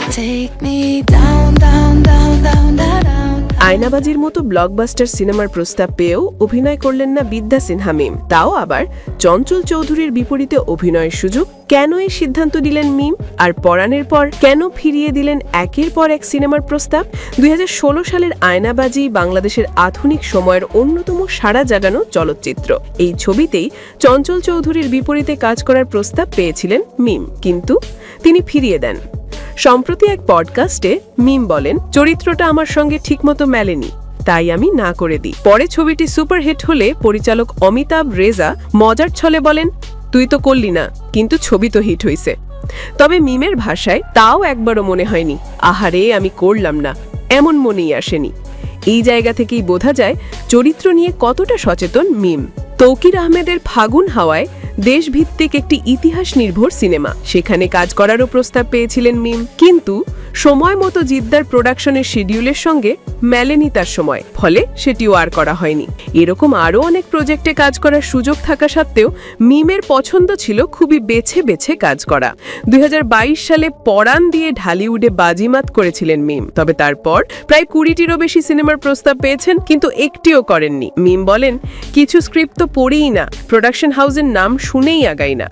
Take me down, down, down, down, down, down. আয়নাবাজির মতো blockbuster সিনেমার প্রস্তাব পেয়েও অভিনয় করলেন না বিদ্যা সিনহা মিম, তাও আবার চঞ্চল চৌধুরীর বিপরীতে অভিনয়ের সুযোগ। কেন এই সিদ্ধান্ত দিলেন মিম, আর পরাণের পর কেন ফিরিয়ে দিলেন একের পর এক সিনেমার প্রস্তাব? 2016 সালের আয়নাবাজি বাংলাদেশের আধুনিক সময়ের অন্যতম সাড়া জাগানো চলচ্চিত্র। এই ছবিতেই চঞ্চল চৌধুরীর বিপরীতে কাজ করার প্রস্তাব পেয়েছিলেন মিম, কিন্তু তিনি ফিরিয়ে দেন। সম্প্রতি এক পডকাস্টে মিম বলেন, চরিত্রটা আমার সঙ্গে ঠিকমতো মেলেনি, তাই আমি না করে দিই। পরে ছবিটি সুপারহিট হলে পরিচালক অমিতাভ রেজা মজার ছলে বলেন, তুই তো করলি না, কিন্তু ছবি তো হিট হইছে। তবে মিমের ভাষায় তাও একবারও মনে হয়নি আহারে আমি করলাম না, এমন মনেই আসেনি। এই জায়গা থেকেই বোঝা যায় চরিত্র নিয়ে কতটা সচেতন মিম। তৌকির আহমেদের ফাগুন হাওয়ায় দেশভিত্তিক একটি ইতিহাস নির্ভর সিনেমা, সেখানে কাজ করারও প্রস্তাব পেয়েছিলেন মিম, কিন্তু সময় মতো জিদ্দার প্রোডাকশনের শিডিউলের সঙ্গে মেলেনি তার সময়, ফলে সেটিও আর করা হয়নি। এরকম আরও অনেক প্রজেক্টে কাজ করার সুযোগ থাকা সত্ত্বেও মিমের পছন্দ ছিল খুবই বেছে বেছে কাজ করা। 2022 সালে পরাণ দিয়ে ঢালিউডে বাজিমাত করেছিলেন মিম, তবে তারপর প্রায় 20টিরও বেশি সিনেমার প্রস্তাব পেয়েছেন, কিন্তু একটিও করেননি। মিম বলেন, কিছু স্ক্রিপ্ট তো পড়িই না, প্রোডাকশন হাউসের নাম শুনেই আগাই না,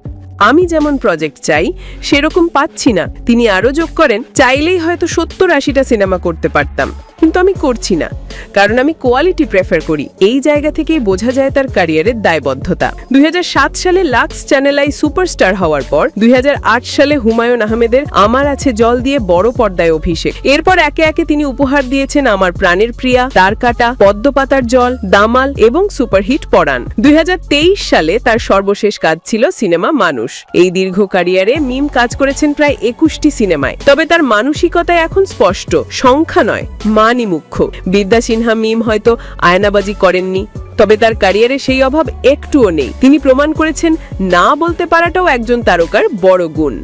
আমি যেমন প্রজেক্ট চাই সেরকম পাচ্ছি না। তিনি আরও যোগ করেন, চাইলেই হয়তো 70-80টা সিনেমা করতে পারতাম, কিন্তু আমি করছি না, কারণ আমি কোয়ালিটি প্রেফার করি। এই জায়গা থেকেই বোঝা যায় তার ক্যারিয়ারের দায়বদ্ধতা। 2007 সালে লাক্স চ্যানেল আই সুপারস্টার হওয়ার পর 2008 সালে হুমায়ুন আহমেদের আমার আছে জল দিয়ে বড় পর্দায় অভিষেক। এরপর একে একে তিনি উপহার দিয়েছেন আমার প্রাণের প্রিয়া, তার কাটা, পদ্মপাতার জল, দামাল এবং সুপারহিট পরাণ। 2023 সালে তার সর্বশেষ কাজ ছিল সিনেমা মানুষ। এই দীর্ঘ ক্যারিয়ারে মিম কাজ করেছেন প্রায় 21টি সিনেমায়, তবে তার মানসিকতায় এখন স্পষ্ট, সংখ্যা নয় মানই মুখ্য। বিদ্যা সিনহা মিম হয়তো আয়নাবাজি করেননি, তবে তার ক্যারিয়ারে সেই অভাব একটুও নেই। তিনি প্রমাণ করেছেন না বলতে পারাটাও একজন তারকার বড় গুণ।